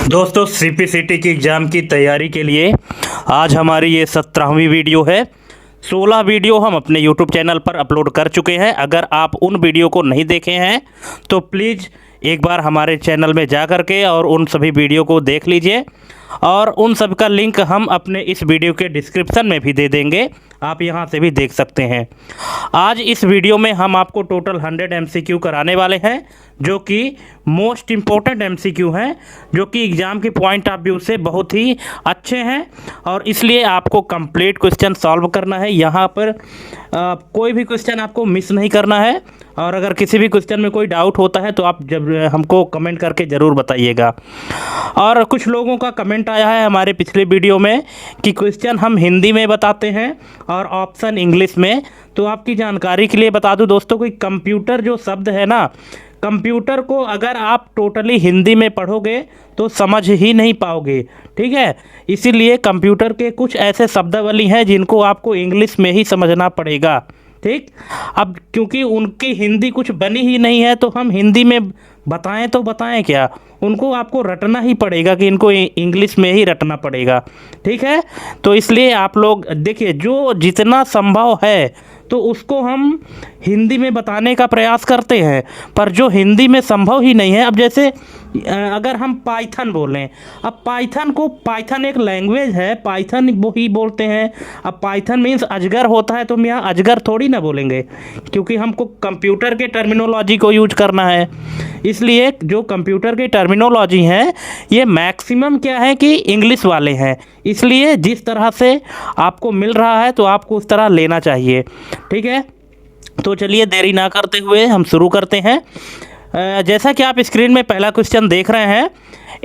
दोस्तों सीपीसीटी की एग्ज़ाम की तैयारी के लिए आज हमारी ये 17वीं वीडियो है। 16 वीडियो हम अपने YouTube चैनल पर अपलोड कर चुके हैं। अगर आप उन वीडियो को नहीं देखे हैं तो प्लीज़ एक बार हमारे चैनल में जा कर के और उन सभी वीडियो को देख लीजिए, और उन सब का लिंक हम अपने इस वीडियो के डिस्क्रिप्शन में भी दे देंगे, आप यहां से भी देख सकते हैं। आज इस वीडियो में हम आपको टोटल 100 MCQ कराने वाले हैं, जो कि मोस्ट इम्पोर्टेंट MCQ हैं, जो कि एग्ज़ाम के पॉइंट ऑफ व्यू से बहुत ही अच्छे हैं, और इसलिए आपको कंप्लीट क्वेश्चन सॉल्व करना है। यहाँ पर कोई भी क्वेश्चन आपको मिस नहीं करना है, और अगर किसी भी क्वेश्चन में कोई डाउट होता है तो आप जब हमको कमेंट करके ज़रूर बताइएगा। और कुछ लोगों का कमेंट आया है हमारे पिछले वीडियो में कि क्वेश्चन हम हिंदी में बताते हैं और ऑप्शन इंग्लिश में। तो आपकी जानकारी के लिए बता दूं दोस्तों कि कंप्यूटर जो शब्द है ना, कंप्यूटर को अगर आप टोटली हिंदी में पढ़ोगे तो समझ ही नहीं पाओगे, ठीक है। इसीलिए कंप्यूटर के कुछ ऐसे शब्दावली हैं जिनको आपको इंग्लिश में ही समझना पड़ेगा, ठीक। अब क्योंकि उनकी हिंदी कुछ बनी ही नहीं है तो हम हिंदी में बताएं तो बताएं क्या, उनको आपको रटना ही पड़ेगा कि इनको इंग्लिश में ही रटना पड़ेगा, ठीक है। तो इसलिए आप लोग देखिए, जो जितना संभव है तो उसको हम हिंदी में बताने का प्रयास करते हैं, पर जो हिंदी में संभव ही नहीं है। अब जैसे अगर हम पाइथन बोलें, अब पाइथन एक लैंग्वेज है, पाइथन वो ही बोलते हैं। अब पाइथन मीन्स अजगर होता है, तो हम यहाँ अजगर थोड़ी ना बोलेंगे, क्योंकि हमको कंप्यूटर के टर्मिनोलॉजी को यूज करना है। इसलिए जो कंप्यूटर के टर्मिनोलॉजी हैं ये मैक्सिमम क्या है कि इंग्लिश वाले हैं, इसलिए जिस तरह से आपको मिल रहा है तो आपको उस तरह लेना चाहिए, ठीक है। तो चलिए देरी ना करते हुए हम शुरू करते हैं। जैसा कि आप स्क्रीन में पहला क्वेश्चन देख रहे हैं,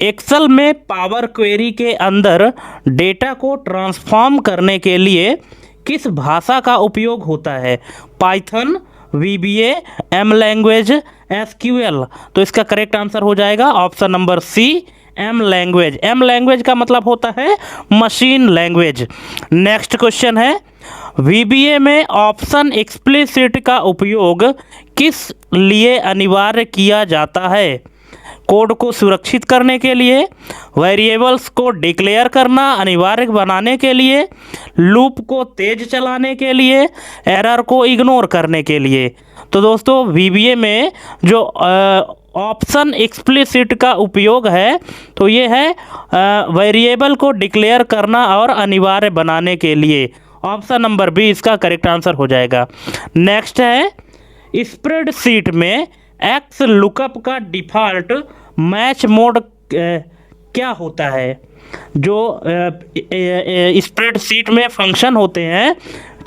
एक्सेल में पावर क्वेरी के अंदर डेटा को ट्रांसफॉर्म करने के लिए किस भाषा का उपयोग होता है? Python, VBA, M language, SQL। तो इसका करेक्ट आंसर हो जाएगा option number C, M language. M language का मतलब होता है मशीन लैंग्वेज। नेक्स्ट क्वेश्चन है, VBA में ऑप्शन एक्सप्लिसिट का उपयोग किस लिए अनिवार्य किया जाता है? कोड को सुरक्षित करने के लिए, वेरिएबल्स को डिक्लेयर करना अनिवार्य बनाने के लिए, लूप को तेज चलाने के लिए, एरर को इग्नोर करने के लिए। तो दोस्तों VBA में जो ऑप्शन एक्सप्लिसिट का उपयोग है तो ये है वेरिएबल को डिक्लेयर करना और अनिवार्य बनाने के लिए। ऑप्शन नंबर बी इसका करेक्ट आंसर हो जाएगा। नेक्स्ट है, स्प्रेडशीट में एक्स लुकअप का डिफ़ॉल्ट मैच मोड क्या होता है? जो स्प्रेडशीट में फंक्शन होते हैं,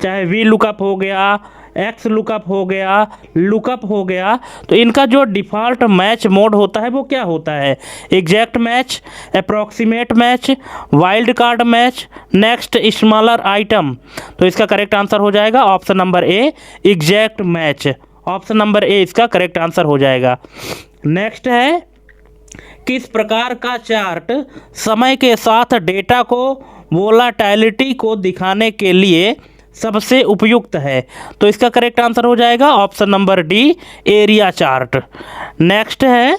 चाहे वी लुकअप हो गया, एक्स लुकअप हो गया, लुकअप हो गया, तो इनका जो डिफ़ॉल्ट मैच मोड होता है वो क्या होता है? Exact match, approximate match, wild card match, next smaller item. तो इसका करेक्ट आंसर हो जाएगा option number A, exact match. Option number A इसका करेक्ट आंसर हो जाएगा। नेक्स्ट है, किस प्रकार का चार्ट समय के साथ डेटा को वोलाटिलिटी को दिखाने के लिए सबसे उपयुक्त है? तो इसका करेक्ट आंसर हो जाएगा option number D, area chart. Next है,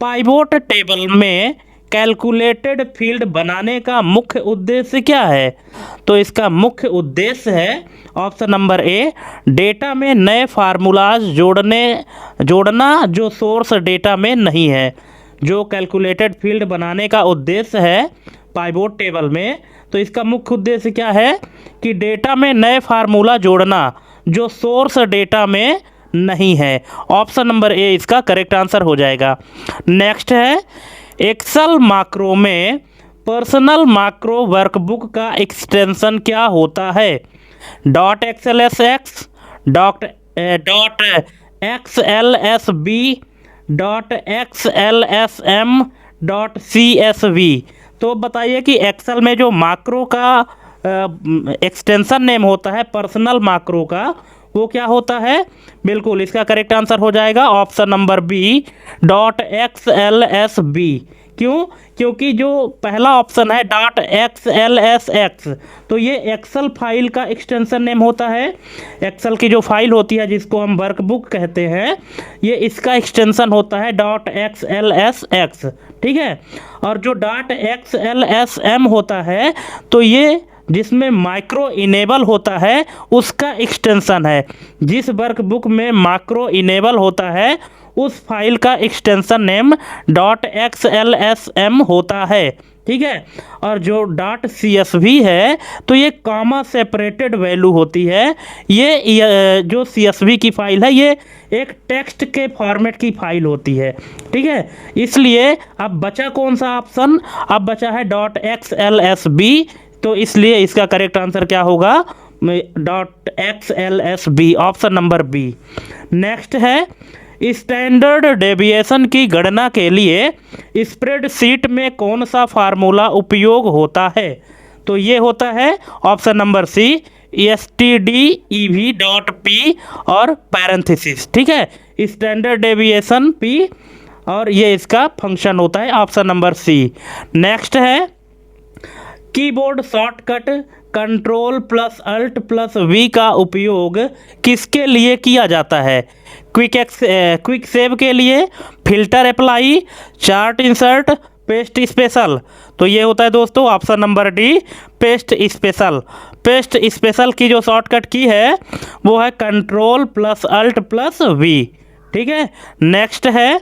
पाइवोट टेबल में कैलकुलेटेड फील्ड बनाने का मुख्य उद्देश्य क्या है? तो इसका मुख्य उद्देश्य है ऑप्शन नंबर ए, डेटा में नए फार्मूलाज जोड़ना जो सोर्स डेटा में नहीं है। जो कैलकुलेटेड फील्ड बनाने का उद्देश्य है पाइवोट टेबल में, तो इसका मुख्य उद्देश्य क्या है कि डेटा में नए फार्मूला जोड़ना जो सोर्स डेटा में नहीं है। ऑप्शन नंबर ए इसका करेक्ट आंसर हो जाएगा। नेक्स्ट है, एक्सेल माक्रो में पर्सनल माक्रो वर्कबुक का एक्सटेंशन क्या होता है? .xlsx, .xlsb, .xlsm, .csv। तो बताइए कि एक्सेल में जो माक्रो का एक्सटेंशन नेम होता है पर्सनल माक्रो का, वो क्या होता है? बिल्कुल इसका करेक्ट आंसर हो जाएगा ऑप्शन नंबर बी, .xlsb। क्यों? क्योंकि जो पहला ऑप्शन है .xlsx, तो ये एक्सेल फाइल का एक्सटेंशन नेम होता है। एक्सेल की जो फाइल होती है जिसको हम वर्कबुक कहते हैं, ये इसका एक्सटेंशन होता है .xlsx, ठीक है। और जो .xlsm होता है, तो ये जिसमें माइक्रो इनेबल होता है उसका एक्सटेंशन है। जिस वर्कबुक में माइक्रो इनेबल होता है उस फाइल का एक्सटेंशन नेम .xlsm होता है, ठीक है। और जो .csv है तो ये कॉमा सेपरेटेड वैल्यू होती है। ये जो csv की फाइल है ये एक टेक्स्ट के फॉर्मेट की फाइल होती है, ठीक है। इसलिए अब बचा कौन सा ऑप्शन? अब बचा है .xlsb, तो इसलिए इसका करेक्ट आंसर क्या होगा? .xlsb, option number B. Next है, स्टैंडर्ड डेविएशन की गणना के लिए स्प्रेडशीट में कौन सा फार्मूला उपयोग होता है? तो ये होता है ऑप्शन नंबर सी, stdev.p और पैरेंथेसिस, ठीक है। स्टैंडर्ड डेविएशन p और ये इसका फंक्शन होता है, ऑप्शन नंबर सी। नेक्स्ट है, कीबोर्ड शॉर्टकट Ctrl+Alt+V का उपयोग किसके लिए किया जाता है? क्विक सेव के लिए, filter apply, chart insert, paste special. तो ये होता है दोस्तों option number D, paste special. Paste special की जो शॉर्टकट की है वो है Ctrl+Alt+V, ठीक है। नेक्स्ट है,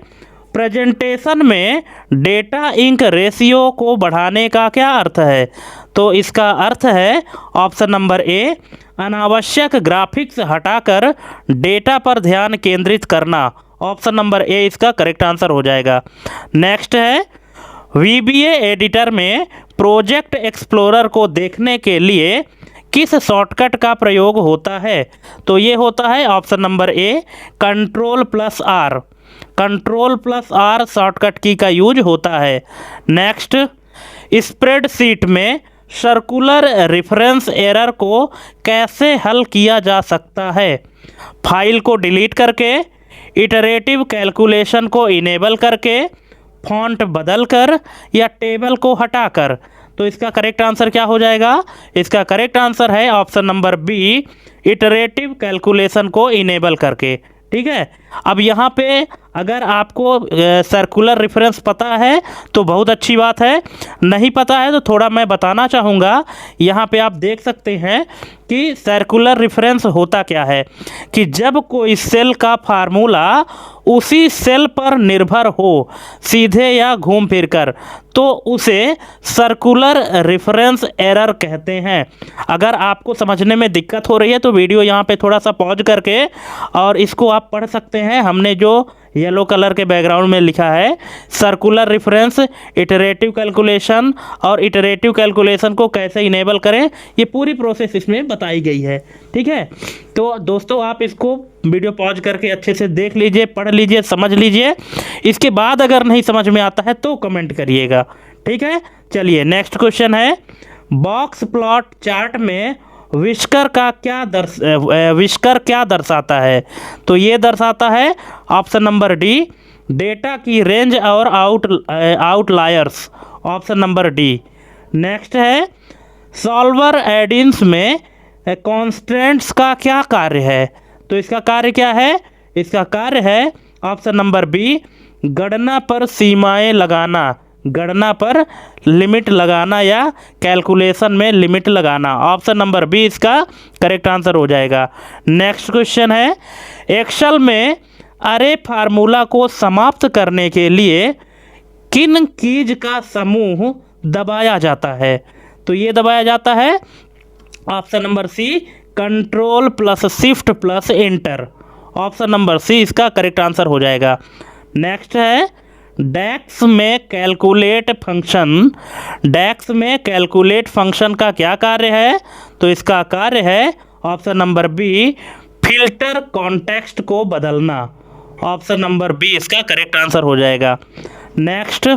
प्रेजेंटेशन में डेटा इंक रेशियो को बढ़ाने का क्या अर्थ है? तो इसका अर्थ है ऑप्शन नंबर ए, अनावश्यक ग्राफिक्स हटाकर डेटा पर ध्यान केंद्रित करना। ऑप्शन नंबर ए इसका करेक्ट आंसर हो जाएगा। नेक्स्ट है, VBA एडिटर में प्रोजेक्ट एक्सप्लोरर को देखने के लिए किस शॉर्टकट का प्रयोग होता है? तो ये होता है ऑप्शन नंबर ए, Ctrl+R। Ctrl+R शॉर्टकट की का यूज होता है। नेक्स्ट, स्प्रेडशीट में सर्कुलर रेफरेंस एरर को कैसे हल किया जा सकता है? फाइल को डिलीट करके, इटरेटिव कैलकुलेशन को इनेबल करके, फॉन्ट बदलकर या टेबल को हटाकर। तो इसका करेक्ट आंसर क्या हो जाएगा? इसका करेक्ट आंसर है option number B, iterative calculation को इनेबल करके, ठीक है। अब यहाँ पे अगर आपको सर्कुलर रेफरेंस पता है तो बहुत अच्छी बात है, नहीं पता है तो थोड़ा मैं बताना चाहूँगा। यहाँ पे आप देख सकते हैं कि सर्कुलर रेफरेंस होता क्या है कि जब कोई सेल का फार्मूला उसी सेल पर निर्भर हो, सीधे या घूम फिर कर, तो उसे सर्कुलर रेफरेंस एरर कहते हैं। अगर आपको समझने में दिक्कत हो रही है तो वीडियो यहाँ पे थोड़ा सा पॉज करके और इसको आप पढ़ सकते हैं। हमने जो येलो कलर के बैकग्राउंड में लिखा है सर्कुलर रेफरेंस, इटरेटिव कैलकुलेशन और इटरेटिव कैलकुलेशन को कैसे इनेबल करें, ये पूरी प्रोसेस इसमें बताई गई है, ठीक है। तो दोस्तों आप इसको वीडियो पॉज करके अच्छे से देख लीजिए, पढ़ लीजिए, समझ लीजिए। इसके बाद अगर नहीं समझ में आता है तो कमेंट करिएगा, ठीक है। चलिए नेक्स्ट क्वेश्चन है, बॉक्स प्लॉट चार्ट में विस्कर क्या दर्शाता है? तो ये दर्शाता है ऑप्शन नंबर डी, डेटा की रेंज और outliers. Option number D. Next है, सॉल्वर एडिन्स में कॉन्स्टेंट्स का क्या कार्य है? तो इसका कार्य क्या है? इसका कार्य है ऑप्शन नंबर बी, गणना पर सीमाएं लगाना, गणना पर लिमिट लगाना या कैलकुलेशन में लिमिट लगाना। ऑप्शन नंबर बी इसका करेक्ट आंसर हो जाएगा। नेक्स्ट क्वेश्चन है, एक्सेल में अरे फार्मूला को समाप्त करने के लिए किन कीज का समूह दबाया जाता है? तो ये दबाया जाता है option number C, Ctrl+Shift+Enter। Option number C इसका करेक्ट आंसर हो जाएगा। नेक्स्ट है, डेक्स में कैलकुलेट फंक्शन, डेक्स में कैलकुलेट फंक्शन का क्या कार्य है? तो इसका कार्य है option number B, filter context को बदलना। ऑप्शन नंबर बी इसका करेक्ट आंसर हो जाएगा। नेक्स्ट,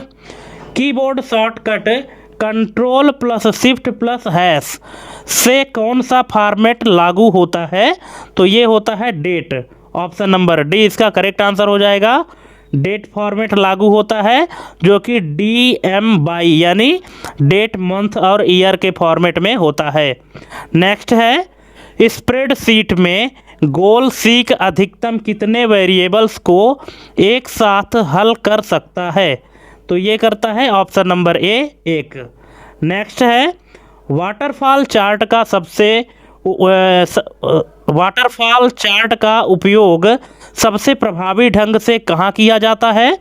कीबोर्ड शॉर्टकट Ctrl+Shift+# से कौन सा फॉर्मेट लागू होता है? तो ये होता है डेट। ऑप्शन नंबर डी इसका करेक्ट आंसर हो जाएगा। डेट फॉर्मेट लागू होता है जो कि DMY यानी डेट, मंथ और ईयर के फॉर्मेट में होता है। नेक्स्ट है स्प्रेडशीट में गोल सीक अधिकतम कितने वेरिएबल्स को एक साथ हल कर सकता है? तो ये करता है ऑप्शन नंबर ए 1। नेक्स्ट है वाटरफॉल चार्ट का उपयोग सबसे प्रभावी ढंग से कहाँ किया जाता है?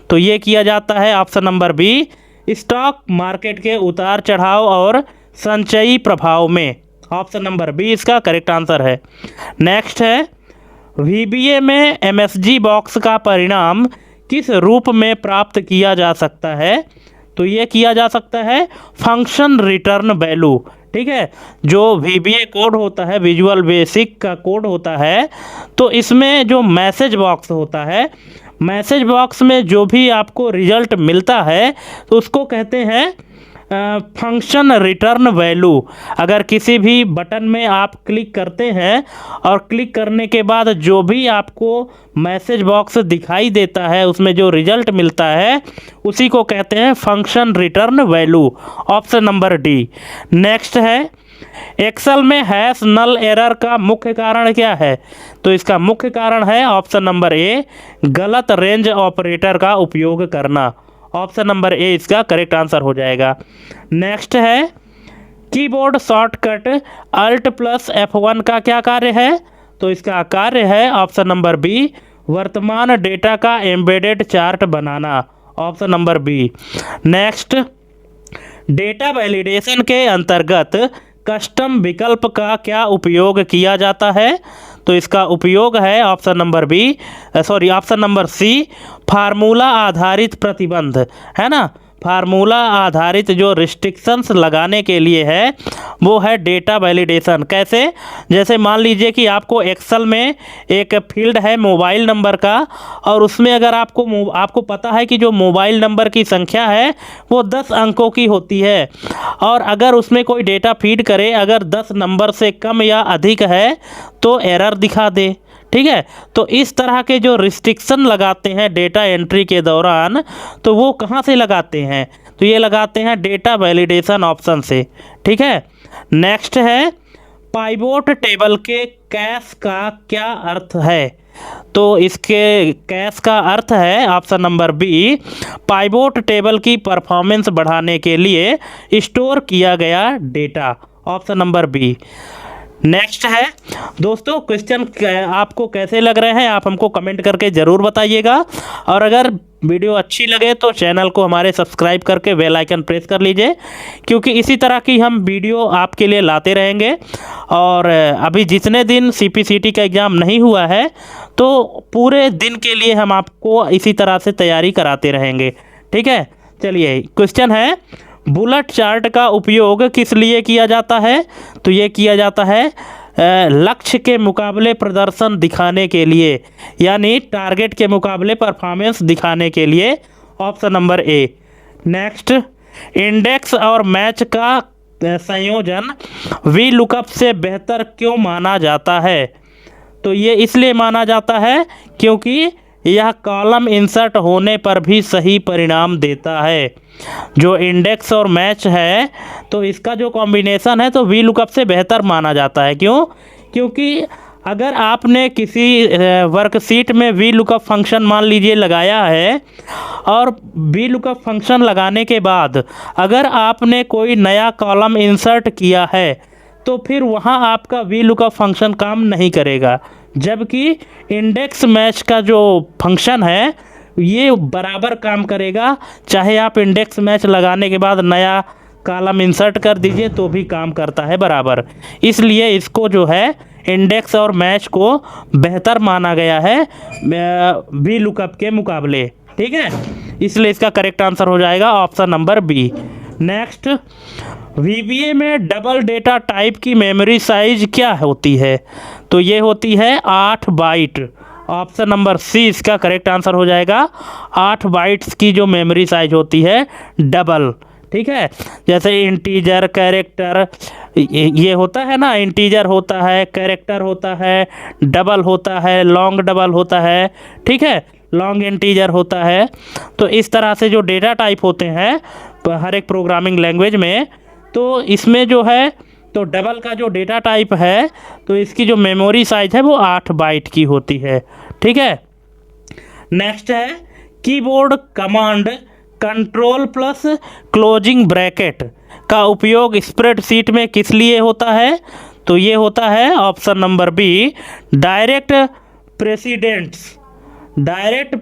तो ये किया जाता है option number B stock market के उतार चढ़ाव और संचयी प्रभाव में। ऑप्शन नंबर बी इसका करेक्ट आंसर है। नेक्स्ट है VBA में MSG बॉक्स का परिणाम किस रूप में प्राप्त किया जा सकता है? तो ये किया जा सकता है फंक्शन रिटर्न वैल्यू। ठीक है, जो VBA कोड होता है, विजुअल बेसिक का कोड होता है, तो इसमें जो मैसेज बॉक्स होता है, मैसेज बॉक्स में जो भी आपको रिजल्ट मिलता है तो उसको कहते हैं फंक्शन रिटर्न वैल्यू। अगर किसी भी बटन में आप क्लिक करते हैं और क्लिक करने के बाद जो भी आपको मैसेज बॉक्स दिखाई देता है, उसमें जो रिजल्ट मिलता है उसी को कहते हैं function return value. Option number D. Next है एक्सेल में हैश नल एरर का मुख्य कारण क्या है? तो इसका मुख्य कारण है ऑप्शन नंबर ए गलत रेंज ऑपरेटर का उपयोग करना। ऑप्शन नंबर ए इसका करेक्ट आंसर हो जाएगा। नेक्स्ट है कीबोर्ड शॉर्टकट Alt+F1 का क्या कार्य है? तो इसका कार्य है ऑप्शन नंबर बी वर्तमान डेटा का एम्बेडेड चार्ट बनाना। Option number B. Next data validation के अंतर्गत कस्टम विकल्प का क्या उपयोग किया जाता है? तो इसका उपयोग है ऑप्शन नंबर सी फार्मूला आधारित प्रतिबंध, है ना। फार्मूला आधारित जो रिस्ट्रिक्शंस लगाने के लिए है वो है डेटा वैलिडेशन। कैसे? जैसे मान लीजिए कि आपको एक्सेल में एक फील्ड है मोबाइल नंबर का, और उसमें अगर आपको पता है कि जो मोबाइल नंबर की संख्या है वो 10 अंकों की होती है, और अगर उसमें कोई डेटा फीड करे अगर 10 नंबर से कम या अधिक है तो एरर दिखा दे। ठीक है, तो इस तरह के जो रिस्ट्रिक्शन लगाते हैं डेटा एंट्री के दौरान, तो वो कहाँ से लगाते हैं? तो ये लगाते हैं डेटा वैलिडेशन ऑप्शन से। ठीक है। नेक्स्ट है पाइवोट टेबल के कैश का क्या अर्थ है? तो इसके कैश का अर्थ है option number B pivot table की परफॉर्मेंस बढ़ाने के लिए स्टोर किया गया data. Option number B. Next है दोस्तों क्वेश्चन आपको कैसे लग रहे हैं आप हमको कमेंट करके ज़रूर बताइएगा, और अगर वीडियो अच्छी लगे तो चैनल को हमारे सब्सक्राइब करके बेल आइकन प्रेस कर लीजिए, क्योंकि इसी तरह की हम वीडियो आपके लिए लाते रहेंगे। और अभी जितने दिन CPCT का एग्ज़ाम नहीं हुआ है तो पूरे दिन के लिए हम आपको इसी तरह से तैयारी कराते रहेंगे। ठीक है, चलिए क्वेश्चन है बुलेट चार्ट का उपयोग किस लिए किया जाता है? तो ये किया जाता है लक्ष्य के मुकाबले प्रदर्शन दिखाने के लिए, यानी टारगेट के मुकाबले परफॉर्मेंस दिखाने के लिए। Option number A. Next index और मैच का संयोजन VLOOKUP से बेहतर क्यों माना जाता है? तो ये इसलिए माना जाता है क्योंकि यह कॉलम इंसर्ट होने पर भी सही परिणाम देता है। जो इंडेक्स और मैच है तो इसका जो कॉम्बिनेशन है तो VLOOKUP से बेहतर माना जाता है। क्यों? क्योंकि अगर आपने किसी वर्कशीट में VLOOKUP फंक्शन मान लीजिए लगाया है, और VLOOKUP फंक्शन लगाने के बाद अगर आपने कोई नया कॉलम इंसर्ट किया है तो फिर वहाँ आपका VLOOKUP फंक्शन काम नहीं करेगा, जबकि इंडेक्स मैच का जो फंक्शन है ये बराबर काम करेगा। चाहे आप इंडेक्स मैच लगाने के बाद नया कॉलम इंसर्ट कर दीजिए तो भी काम करता है बराबर। इसलिए इसको जो है इंडेक्स और मैच को बेहतर माना गया है VLOOKUP के मुकाबले। ठीक है, इसलिए इसका करेक्ट आंसर हो जाएगा option number B. Next VBA में डबल डेटा टाइप की मेमोरी साइज क्या होती है? तो ये होती है 8 बाइट। ऑप्शन नंबर सी इसका करेक्ट आंसर हो जाएगा। 8 बाइट्स की जो मेमोरी साइज होती है डबल। ठीक है, जैसे इंटीजर कैरेक्टर ये होता है ना, इंटीजर होता है, कैरेक्टर होता है, डबल होता है, लॉन्ग डबल होता है। ठीक है, लॉन्ग इंटीजर होता है। तो इस तरह से जो डेटा टाइप होते हैं हर एक प्रोग्रामिंग लैंग्वेज में, तो इसमें जो है तो डबल का जो डेटा टाइप है तो इसकी जो मेमोरी साइज है वो 8 बाइट की होती है। ठीक है, नेक्स्ट है keyboard command control plus closing bracket का उपयोग स्प्रेडशीट में किस लिए होता है? तो ये होता है option number B, direct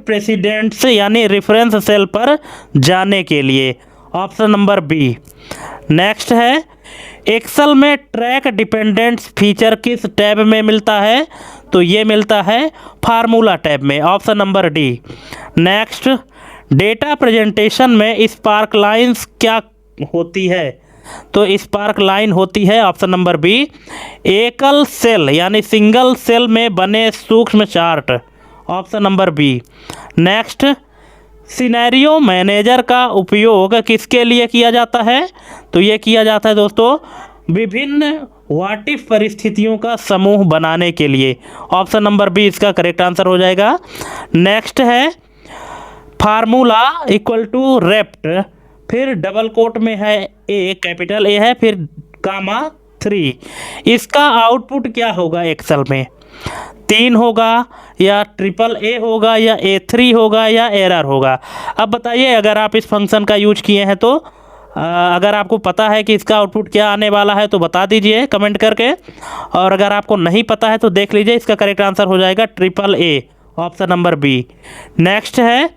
precedents यानी रेफरेंस सेल पर जाने के लिए, ऑप्शन नंबर बी। नेक्स्ट है एक्सेल में ट्रैक डिपेंडेंट्स फीचर किस टैब में मिलता है? तो ये मिलता है फार्मूला टैब में, option number D. Next, data presentation में स्पार्क लाइंस क्या होती है? तो स्पार्क लाइन होती है ऑप्शन नंबर बी, एकल सेल यानी सिंगल सेल में बने सूक्ष्म chart, option number B. Next, scenario manager का उपयोग किसके लिए किया जाता है? तो ये किया जाता है दोस्तों विभिन्न व्हाट इफ परिस्थितियों का समूह बनाने के लिए, ऑप्शन नंबर बी इसका करेक्ट आंसर हो जाएगा। नेक्स्ट है फार्मूला इक्वल टू रेप्ट, फिर डबल कोट में है ए, कैपिटल ए है, फिर कामा 3, इसका आउटपुट क्या होगा एक्सेल में? 3 होगा या ट्रिपल ए होगा या A3 होगा या एरर होगा? अब बताइए, अगर आप इस फंक्शन का यूज किए हैं तो अगर आपको पता है कि इसका आउटपुट क्या आने वाला है तो बता दीजिए कमेंट करके, और अगर आपको नहीं पता है तो देख लीजिए, इसका करेक्ट आंसर हो जाएगा triple A, option number B. Next है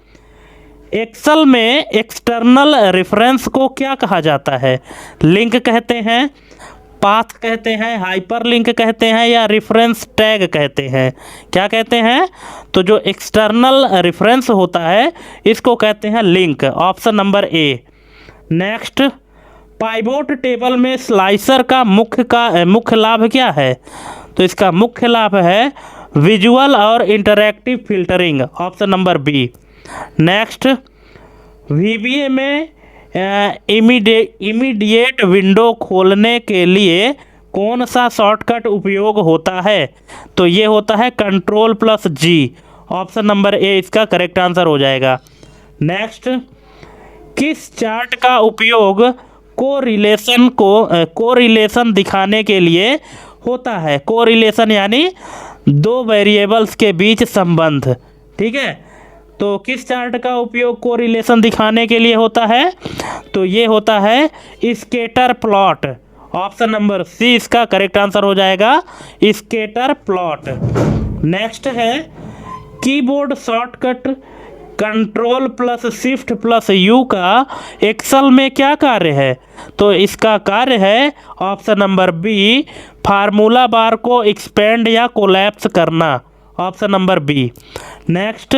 एक्सेल में एक्सटर्नल रेफरेंस को क्या कहा जाता है? लिंक कहते हैं, पाथ कहते हैं, हाइपरलिंक कहते हैं या रेफरेंस टैग कहते हैं? क्या कहते हैं? तो जो एक्सटर्नल रेफरेंस होता है इसको कहते हैं link, option number A. Next, pivot table में स्लाइसर का मुख्य लाभ क्या है? तो इसका मुख्य लाभ है विजुअल और interactive filtering, option number B. Next, VBA में इमीडिएट विंडो खोलने के लिए कौन सा शॉर्टकट उपयोग होता है? तो ये होता है control plus G, option number A इसका करेक्ट आंसर हो जाएगा। नेक्स्ट, किस चार्ट का उपयोग कोरिलेशन दिखाने के लिए होता है? कोरिलेशन यानी दो वेरिएबल्स के बीच संबंध, ठीक है। तो किस चार्ट का उपयोग कोरिलेशन दिखाने के लिए होता है? तो ये होता है scatter plot, option number C इसका करेक्ट आंसर हो जाएगा, स्कैटर प्लॉट। नेक्स्ट है keyboard shortcut control plus shift plus U का एक्सेल में क्या कार्य है? तो इसका कार्य है option number B, formula bar को एक्सपेंड या कोलैप्स करना, option number B. Next,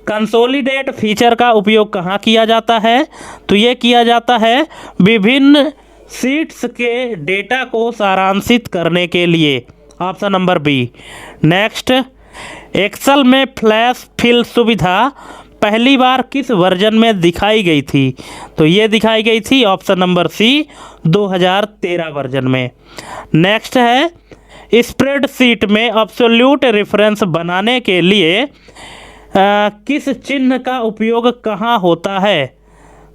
consolidate feature का उपयोग कहाँ किया जाता है? तो ये किया जाता है विभिन्न शीट्स के डेटा को सारांशित करने के लिए, option number B. Next, Excel में फ्लैश फिल सुविधा पहली बार किस वर्जन में दिखाई गई थी? तो ये दिखाई गई थी ऑप्शन नंबर सी 2013 वर्जन में। नेक्स्ट है स्प्रेडशीट में एब्सोल्यूट रेफरेंस बनाने के लिए किस चिन्ह का उपयोग कहाँ होता है?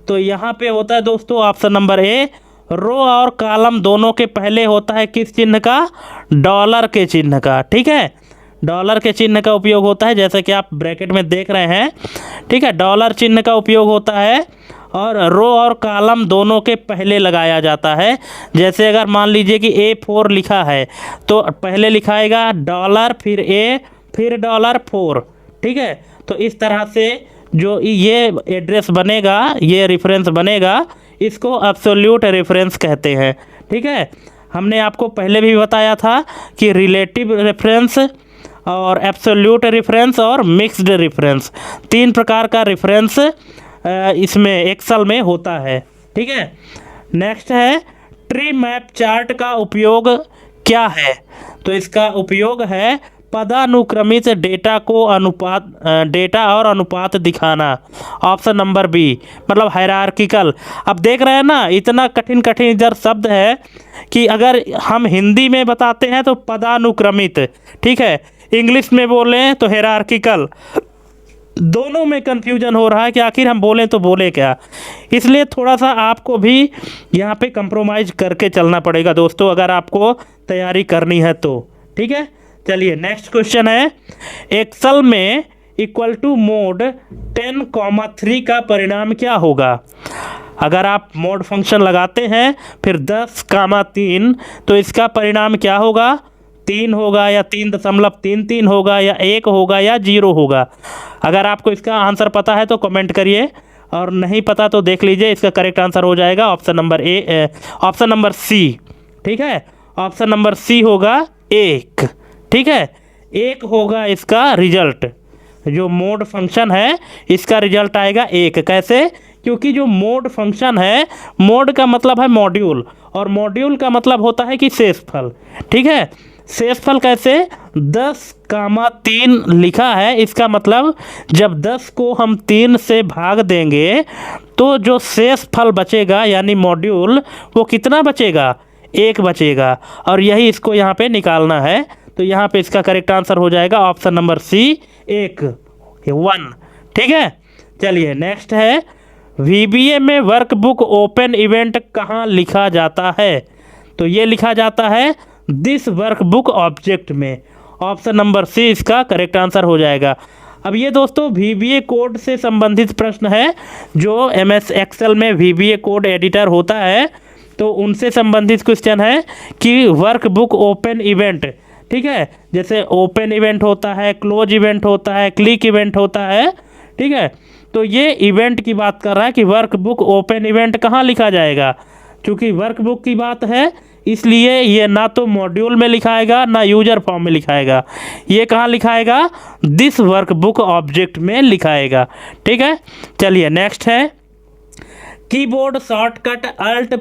तो यहाँ पे होता है दोस्तों ऑप्शन नंबर ए, रो और कॉलम दोनों के पहले होता है किस चिन्ह का? डॉलर के चिन्ह का, ठीक है। डॉलर के चिन्ह का उपयोग होता है, जैसे कि आप ब्रैकेट में देख रहे हैं, ठीक है। डॉलर चिन्ह का उपयोग होता है और रो और कॉलम दोनों के पहले लगाया जाता है। जैसे अगर मान लीजिए कि A4 लिखा है तो पहले लिखाएगा डॉलर, फिर A, फिर $4, ठीक है। तो इस तरह से जो ये एड्रेस बनेगा, ये रेफरेंस बनेगा, इसको एब्सोल्यूट रेफरेंस कहते हैं, ठीक है। हमने आपको पहले भी बताया था कि रिलेटिव रेफरेंस और एब्सोल्यूट रेफरेंस और मिक्स्ड रेफरेंस, 3 प्रकार का रेफरेंस इसमें एक्सेल में होता है, ठीक है। नेक्स्ट है ट्री मैप चार्ट का उपयोग क्या है? तो इसका उपयोग है पदानुक्रमित डेटा और अनुपात दिखाना, ऑप्शन नंबर बी, मतलब हायरार्किकल। अब देख रहे हैं ना, इतना कठिन इधर शब्द है कि अगर हम हिंदी में बताते हैं तो पदानुक्रमित, ठीक है, इंग्लिश में बोलें तो हायरार्किकल, दोनों में कन्फ्यूजन हो रहा है कि आखिर हम बोलें तो बोले क्या। इसलिए थोड़ा सा आपको भी यहाँ पे कंप्रोमाइज़ करके चलना पड़ेगा दोस्तों, अगर आपको तैयारी करनी है तो। ठीक है, चलिए नेक्स्ट क्वेश्चन है, एक्सेल में इक्वल टू मोड 10,3 का परिणाम क्या होगा। अगर आप मोड फंक्शन लगाते हैं फिर 10,3 तो इसका परिणाम क्या होगा, 3 होगा या 3.33 होगा या 1 होगा या 0 होगा। अगर आपको इसका आंसर पता है तो कमेंट करिए, और नहीं पता तो देख लीजिए। इसका करेक्ट आंसर हो जाएगा ऑप्शन नंबर सी। ठीक है, ऑप्शन नंबर सी होगा 1। ठीक है, 1 होगा इसका रिजल्ट। जो मोड फंक्शन है इसका रिजल्ट आएगा 1। कैसे, क्योंकि जो मोड फंक्शन है, मोड का मतलब है मॉड्यूल, और मॉड्यूल का मतलब होता है कि शेषफल। ठीक है, शेषफल कैसे, 10,3 लिखा है, इसका मतलब जब 10 को हम 3 से भाग देंगे तो जो शेषफल बचेगा यानी मॉड्यूल, वो कितना बचेगा, 1 बचेगा। और यही इसको यहाँ पे निकालना है। तो यहाँ पे इसका करेक्ट आंसर हो जाएगा ऑप्शन नंबर सी 1। ठीक है, चलिए नेक्स्ट है, VBA में वर्कबुक ओपन इवेंट कहाँ लिखा जाता है। तो ये लिखा जाता है दिस वर्कबुक ऑब्जेक्ट में। ऑप्शन नंबर सी इसका करेक्ट आंसर हो जाएगा। अब ये दोस्तों VBA कोड से संबंधित प्रश्न है। जो MS एक्सेल में VBA कोड एडिटर होता है तो उनसे संबंधित क्वेश्चन है कि वर्कबुक ओपन इवेंट। ठीक है, जैसे ओपन इवेंट होता है, क्लोज इवेंट होता है, क्लिक इवेंट होता है। ठीक है, तो ये इवेंट की बात कर रहा है कि वर्कबुक ओपन इवेंट कहाँ लिखा जाएगा। चूँकि वर्कबुक की बात है इसलिए ये ना तो मॉड्यूल में लिखाएगा ना यूजर फॉर्म में लिखाएगा, ये कहाँ लिखाएगा, दिस वर्कबुक ऑब्जेक्ट में लिखाएगा। ठीक है, चलिए नेक्स्ट है, कीबोर्ड शॉर्टकट Alt+ESV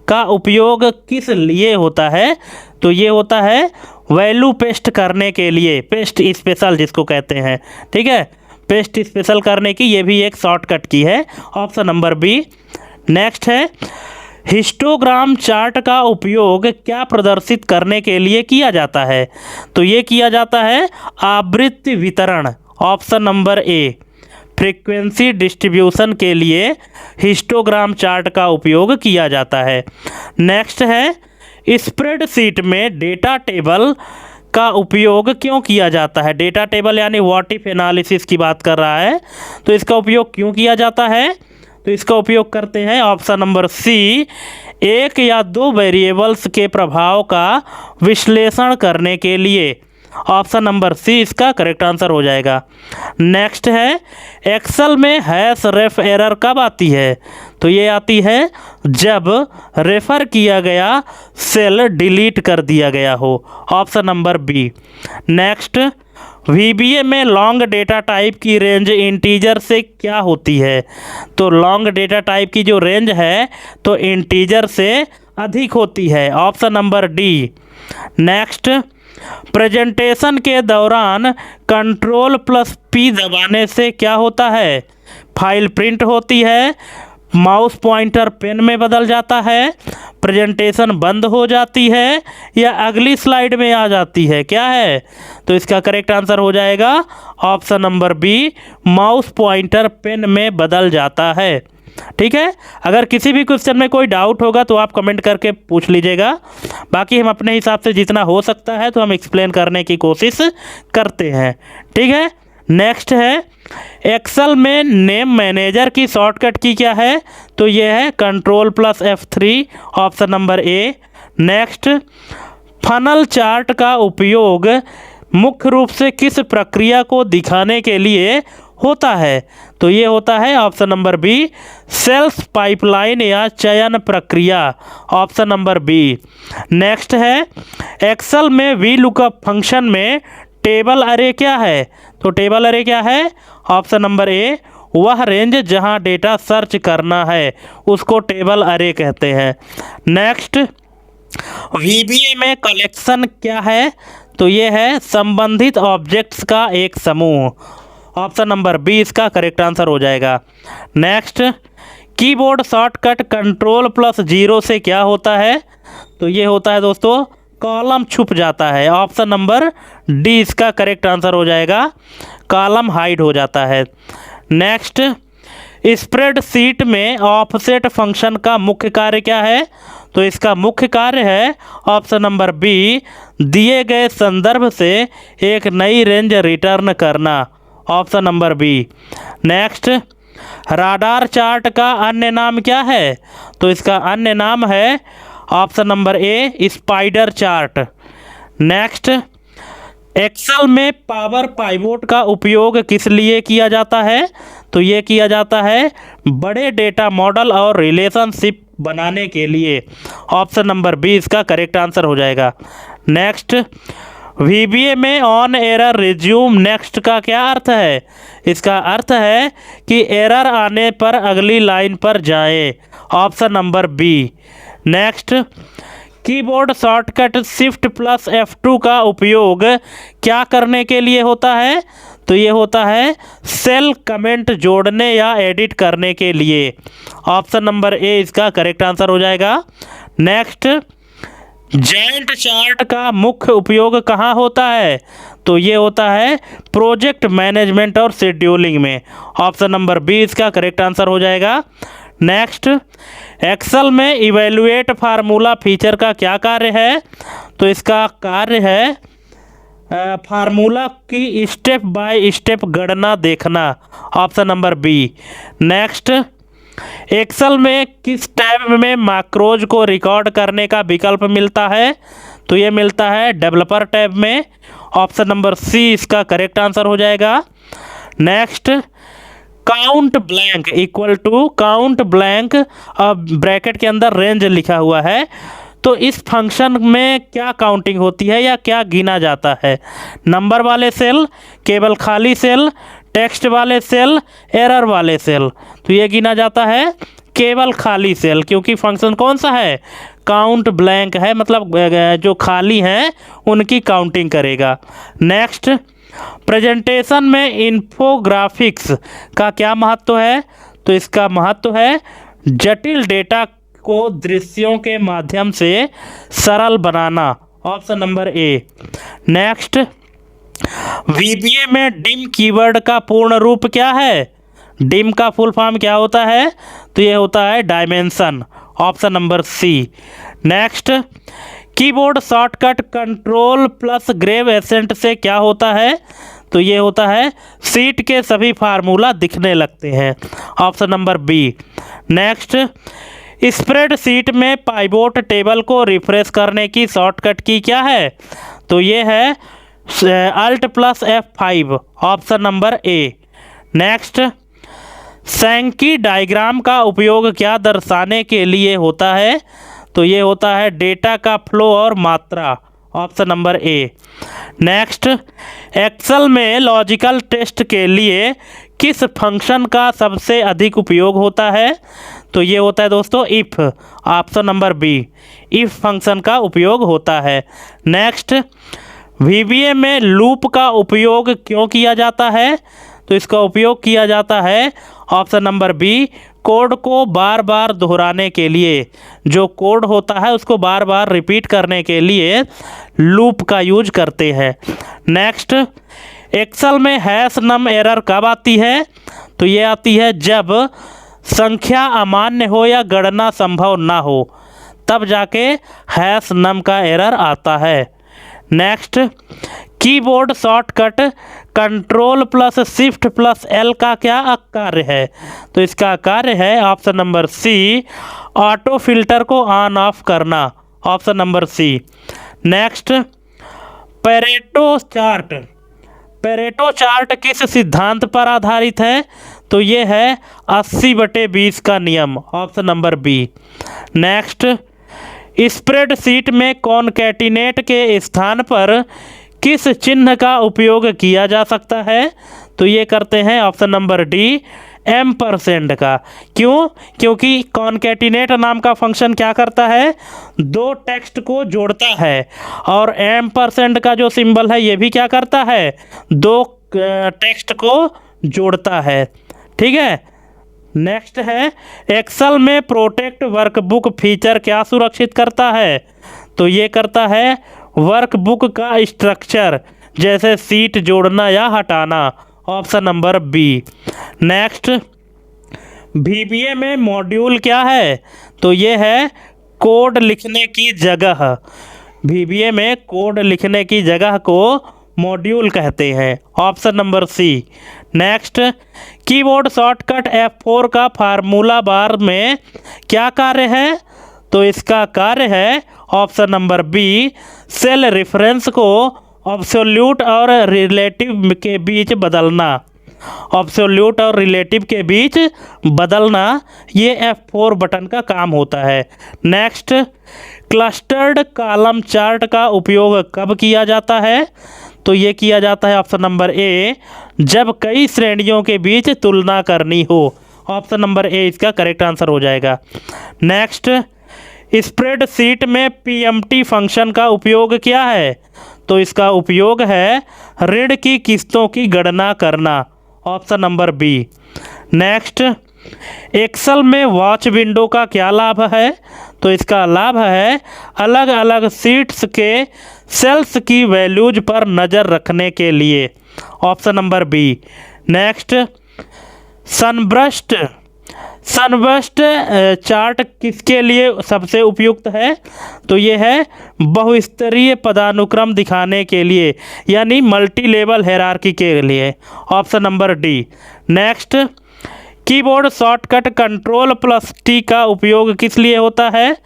का उपयोग किस लिए होता है। तो ये होता है वैल्यू पेस्ट करने के लिए, पेस्ट स्पेशल जिसको कहते हैं। ठीक है, पेस्ट स्पेशल करने की ये भी एक शॉर्टकट की है, ऑप्शन नंबर बी। नेक्स्ट है, हिस्टोग्राम चार्ट का उपयोग क्या प्रदर्शित करने के लिए किया जाता है। तो ये किया जाता है आवृत्ति वितरण, ऑप्शन नंबर ए। फ्रीक्वेंसी डिस्ट्रीब्यूशन के लिए हिस्टोग्राम चार्ट का उपयोग किया जाता है। नेक्स्ट है, स्प्रेडशीट में डेटा टेबल का उपयोग क्यों किया जाता है। डेटा टेबल यानी व्हाट इफ एनालिसिस की बात कर रहा है, तो इसका उपयोग क्यों किया जाता है। तो इसका उपयोग करते हैं ऑप्शन नंबर सी, 1 या 2 वेरिएबल्स के प्रभाव का विश्लेषण करने के लिए। ऑप्शन नंबर सी इसका करेक्ट आंसर हो जाएगा। नेक्स्ट है, एक्सेल में हैश रेफ एरर कब आती है। तो ये आती है जब रेफर किया गया सेल डिलीट कर दिया गया हो, option number B. Next, VBA में लॉन्ग डेटा टाइप की रेंज इंटीजर से क्या होती है। तो लॉन्ग डेटा टाइप की जो रेंज है तो इंटीजर से अधिक होती है, option number D. Next, presentation के दौरान Ctrl+P दबाने से क्या होता है, फाइल प्रिंट होती है, माउस पॉइंटर पेन में बदल जाता है, प्रेजेंटेशन बंद हो जाती है, या अगली स्लाइड में आ जाती है, क्या है। तो इसका करेक्ट आंसर हो जाएगा option number B, mouse pointer pen में बदल जाता है। ठीक है, अगर किसी भी क्वेश्चन में कोई डाउट होगा तो आप कमेंट करके पूछ लीजिएगा, बाकी हम अपने हिसाब से जितना हो सकता है तो हम एक्सप्लेन करने की कोशिश करते हैं। ठीक है, नेक्स्ट है, एक्सेल में नेम मैनेजर की शॉर्टकट की क्या है। तो ये है Ctrl+F3, option number A. Next, funnel chart का उपयोग मुख्य रूप से किस प्रक्रिया को दिखाने के लिए होता है। तो ये होता है option number B, sales pipeline या चयन प्रक्रिया, ऑप्शन नंबर बी। नेक्स्ट है, एक्सेल में VLOOKUP फंक्शन में टेबल अरे क्या है। तो टेबल अरे क्या है, ऑप्शन नंबर ए, वह रेंज जहां डेटा सर्च करना है उसको टेबल अरे कहते हैं। नेक्स्ट, VBA में कलेक्शन क्या है। तो ये है संबंधित ऑब्जेक्ट्स का एक समूह, ऑप्शन नंबर बी इसका करेक्ट आंसर हो जाएगा। नेक्स्ट, कीबोर्ड शॉर्टकट Ctrl+0 से क्या होता है। तो ये होता है दोस्तों कॉलम छुप जाता है। ऑप्शन नंबर डी इसका करेक्ट आंसर हो जाएगा, कॉलम हाइड हो जाता है। नेक्स्ट, स्प्रेडशीट में ऑफसेट फंक्शन का मुख्य कार्य क्या है? तो इसका मुख्य कार्य है ऑप्शन नंबर बी, दिए गए संदर्भ से एक नई रेंज रिटर्न करना। Option number B. Next, radar chart का अन्य नाम क्या है? तो इसका अन्य नाम है option number A, spider chart. Next, Excel में पावर पाइवोट का उपयोग किस लिए किया जाता है? तो ये किया जाता है बड़े डेटा मॉडल और रिलेशनशिप बनाने के लिए। ऑप्शन नंबर बी इसका करेक्ट आंसर हो जाएगा। नेक्स्ट, VBA में ऑन एरर रिज्यूम नेक्स्ट का क्या अर्थ है? इसका अर्थ है कि एरर आने पर अगली लाइन पर जाए। Option number B. Next, keyboard shortcut shift plus F2 का उपयोग क्या करने के लिए होता है? तो ये होता है सेल कमेंट जोड़ने या एडिट करने के लिए। ऑप्शन नंबर ए इसका करेक्ट आंसर हो जाएगा। नेक्स्ट, जॉइंट चार्ट का मुख्य उपयोग कहाँ होता है? तो ये होता है प्रोजेक्ट मैनेजमेंट और शेड्यूलिंग में। ऑप्शन नंबर बी इसका करेक्ट आंसर हो जाएगा। नेक्स्ट, एक्सेल में इवैल्यूएट फार्मूला फीचर का क्या कार्य है? तो इसका कार्य है फार्मूला की स्टेप बाय स्टेप गणना देखना। Option number B. Next, Excel में किस टैब में मैक्रोज को रिकॉर्ड करने का विकल्प मिलता है? तो ये मिलता है डेवलपर टैब में। ऑप्शन नंबर सी इसका करेक्ट आंसर हो जाएगा। Next, count blank equal to count blank bracket के अंदर रेंज लिखा हुआ है, तो इस फंक्शन में क्या काउंटिंग होती है या क्या गिना जाता है? नंबर वाले सेल, केवल खाली सेल, टेक्स्ट वाले सेल, एरर वाले सेल। तो ये गिना जाता है केवल खाली सेल, क्योंकि फंक्शन कौन सा है? काउंट ब्लैंक है, मतलब जो खाली हैं उनकी काउंटिंग करेगा। नेक्स्ट, प्रेजेंटेशन में इन्फोग्राफिक्स का क्या महत्व है? तो इसका महत्व है जटिल डेटा को दृश्यों के माध्यम से सरल बनाना। Option number A. Next, VBA में डिम कीवर्ड का पूर्ण रूप क्या है? डिम का फुल फॉर्म क्या होता है? तो ये होता है dimension. Option number C. Next, keyboard shortcut control plus grave accent से क्या होता है? तो ये होता है सीट के सभी फार्मूला दिखने लगते हैं। Option number B. Next, spreadsheet में पाइवोट टेबल को रिफ्रेश करने की शॉर्टकट की क्या है? तो ये है Alt plus F5। Option number A. Next, Sankey diagram का उपयोग क्या दर्शाने के लिए होता है? तो ये होता है डेटा का फ्लो और मात्रा। Option number A. Next, Excel में लॉजिकल टेस्ट के लिए किस फंक्शन का सबसे अधिक उपयोग होता है? तो ये होता है दोस्तों if. Option number B, if function का उपयोग होता है। नेक्स्ट, VBA में लूप का उपयोग क्यों किया जाता है? तो इसका उपयोग किया जाता है ऑप्शन नंबर बी, कोड को बार बार दोहराने के लिए। जो कोड होता है उसको बार बार रिपीट करने के लिए लूप का यूज करते हैं। नेक्स्ट, एक्सेल में हैश नम एरर कब आती है? तो ये आती है जब संख्या अमान्य हो या गणना संभव ना हो, तब जाके हैश नम का एरर आता है। Next, keyboard shortcut control plus shift plus L का क्या कार्य है? तो इसका कार्य है option number C, auto filter को ऑन ऑफ करना। Option number C. Next, Pareto chart. Pareto chart किस सिद्धांत पर आधारित है? तो ये है 80/20 का नियम। Option number B. Next, spreadsheet में कॉनकैटिनेट के स्थान पर किस चिन्ह का उपयोग किया जा सकता है? तो ये करते हैं ऑप्शन नंबर डी, M% का। क्यों? क्योंकि कॉनकैटिनेट नाम का फंक्शन क्या करता है? दो टेक्स्ट को जोड़ता है, और M% का जो सिंबल है ये भी क्या करता है? दो टेक्स्ट को जोड़ता है। ठीक है। नेक्स्ट है, एक्सेल में प्रोटेक्ट वर्कबुक फीचर क्या सुरक्षित करता है? तो ये करता है वर्कबुक का स्ट्रक्चर, जैसे सीट जोड़ना या हटाना। Option number B. Next, VBA में मॉड्यूल क्या है? तो ये है कोड लिखने की जगह। VBA में कोड लिखने की जगह को मॉड्यूल कहते हैं। Option number C. Next, keyboard shortcut F4 का फार्मूला बार में क्या कार्य है? तो इसका कार्य है option number B, cell reference को एब्सोल्यूट और रिलेटिव के बीच बदलना। एब्सोल्यूट और रिलेटिव के बीच बदलना ये F4 बटन का काम होता है। नेक्स्ट, क्लस्टर्ड कॉलम चार्ट का उपयोग कब किया जाता है? तो ये किया जाता है ऑप्शन नंबर ए, जब कई श्रेणियों के बीच तुलना करनी हो। ऑप्शन नंबर ए इसका करेक्ट आंसर हो जाएगा। नेक्स्ट, स्प्रेडशीट में PMT फंक्शन का उपयोग क्या है? तो इसका उपयोग है ऋण की किस्तों की गणना करना। Option number B. Next, Excel में वॉच विंडो का क्या लाभ है? तो इसका लाभ है अलग अलग सीट्स के सेल्स की वैल्यूज पर नज़र रखने के लिए। Option number B. Next, sunburst chart किसके लिए सबसे उपयुक्त है? तो ये है बहुस्तरीय पदानुक्रम दिखाने के लिए, यानी मल्टी लेवल हायरार्की के लिए। Option number D. Next, keyboard shortcut Ctrl+T का उपयोग किस लिए होता है?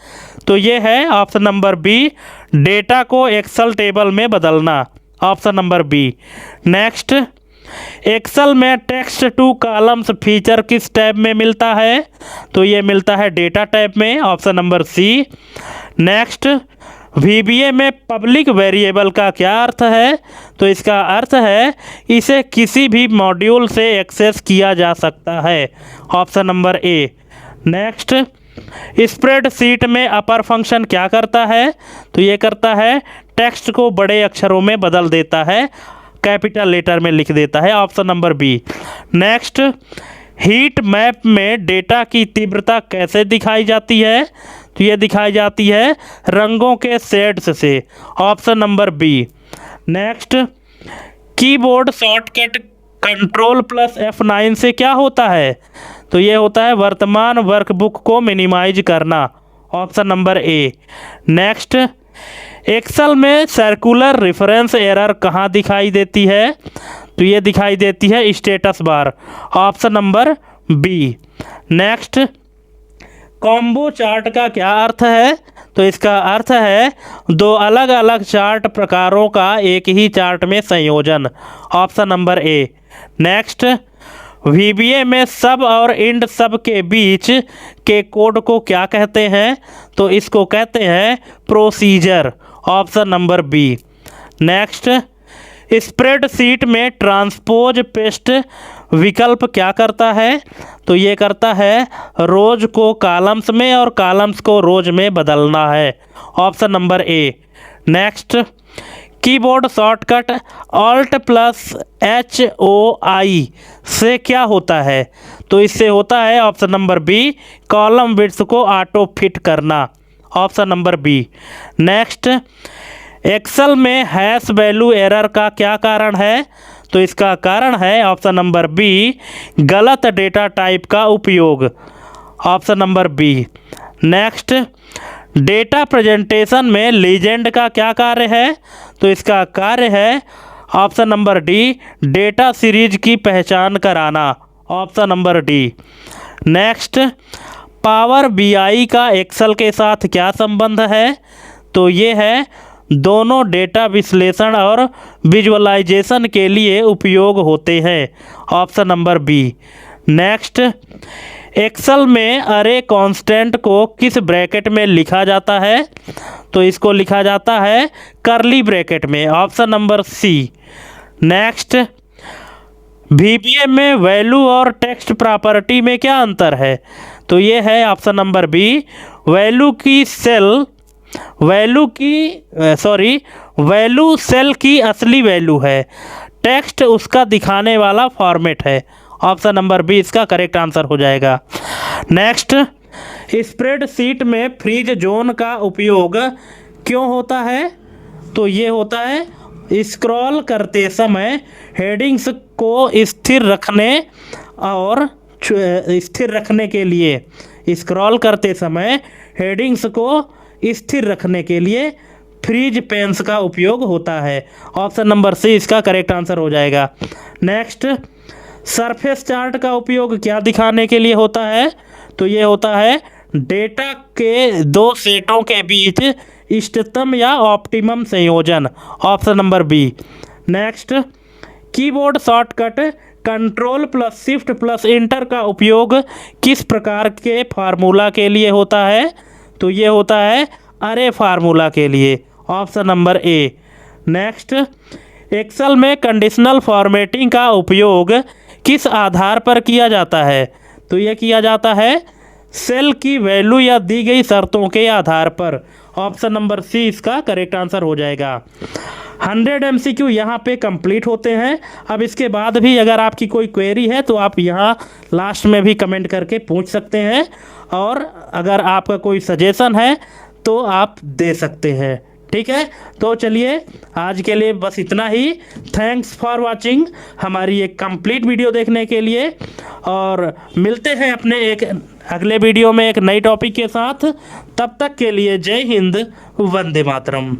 तो ये है ऑप्शन नंबर बी, डेटा को एक्सेल टेबल में बदलना। Option number B. Next, Excel में टेक्स्ट टू कॉलम्स फीचर किस टैब में मिलता है? तो ये मिलता है डेटा टैब में। Option number C. Next, VBA में पब्लिक वेरिएबल का क्या अर्थ है? तो इसका अर्थ है इसे किसी भी मॉड्यूल से एक्सेस किया जा सकता है। Option number A. Next, spreadsheet में अपर फंक्शन क्या करता है? तो ये करता है टेक्स्ट को बड़े अक्षरों में बदल देता है, कैपिटल लेटर में लिख देता है। Option number B. Next, heat map में डेटा की तीव्रता कैसे दिखाई जाती है? तो ये दिखाई जाती है रंगों के शेड्स से। Option number B. Next, keyboard shortcut Ctrl+F9 से क्या होता है? तो ये होता है वर्तमान वर्कबुक को मिनिमाइज करना। Option number A. Next, Excel में सर्कुलर रेफरेंस एरर कहाँ दिखाई देती है? तो ये दिखाई देती है status bar. Option number B. Next, combo chart का क्या अर्थ है? तो इसका अर्थ है दो अलग अलग चार्ट प्रकारों का एक ही चार्ट में संयोजन। Option number A. Next, VBA में सब और इंड सब के बीच के कोड को क्या कहते हैं? तो इसको कहते हैं procedure. Option number B. Next, spreadsheet में ट्रांसपोज पेस्ट विकल्प क्या करता है? तो ये करता है रोज को कॉलम्स में और कॉलम्स को रोज में बदलना है। Option number A. Next, keyboard shortcut Alt+HOI से क्या होता है? तो इससे होता है option number B, column width को ऑटो फिट करना। Option number B. Next, Excel में हैश वैल्यू एरर का क्या कारण है? तो इसका कारण है ऑप्शन नंबर बी, गलत डेटा टाइप का उपयोग। Option number B. Next, data presentation में लीजेंड का क्या कार्य है? तो इसका कार्य है option number D, data series की पहचान कराना। Option number D. Next, power BI का एक्सेल के साथ क्या संबंध है? तो ये है दोनों डेटा विश्लेषण और विजुअलाइजेशन के लिए उपयोग होते हैं। Option number B. Next, Excel में अरे कांस्टेंट को किस ब्रैकेट में लिखा जाता है? तो इसको लिखा जाता है कर्ली ब्रैकेट में। Option number C. Next, VBA में वैल्यू और टेक्स्ट प्रॉपर्टी में क्या अंतर है? तो ये है option number B, value cell की असली वैल्यू है, टेक्स्ट उसका दिखाने वाला फॉर्मेट है। ऑप्शन नंबर बी इसका करेक्ट आंसर हो जाएगा। नेक्स्ट, स्प्रेडशीट में फ्रीज जोन का उपयोग क्यों होता है? तो ये होता है स्क्रॉल करते समय हेडिंग्स को स्थिर रखने और स्थिर रखने के लिए, स्क्रॉल करते समय हेडिंग्स को स्थिर रखने के लिए फ्रीज पेन्स का उपयोग होता है। ऑप्शन नंबर सी इसका करेक्ट आंसर हो जाएगा। नेक्स्ट, सरफेस चार्ट का उपयोग क्या दिखाने के लिए होता है? तो ये होता है डेटा के दो सेटों के बीच इष्टतम या ऑप्टिमम संयोजन। Option number B. Next, keyboard shortcut control plus shift plus enter का उपयोग किस प्रकार के फार्मूला के लिए होता है? तो ये होता है अरे फार्मूला के लिए। Option number A. Next, Excel में कंडीशनल फॉर्मेटिंग का उपयोग किस आधार पर किया जाता है? तो यह किया जाता है सेल की वैल्यू या दी गई शर्तों के आधार पर। ऑप्शन नंबर सी इसका करेक्ट आंसर हो जाएगा। 100 MCQ यहाँ पे कंप्लीट होते हैं। अब इसके बाद भी अगर आपकी कोई क्वेरी है तो आप यहाँ लास्ट में भी कमेंट करके पूछ सकते हैं, और अगर आपका कोई सजेशन है तो आप दे सकते हैं। ठीक है, तो चलिए आज के लिए बस इतना ही। थैंक्स फॉर वाचिंग हमारी एक कंप्लीट वीडियो देखने के लिए, और मिलते हैं अपने एक अगले वीडियो में एक नई टॉपिक के साथ। तब तक के लिए जय हिंद, वंदे मातरम।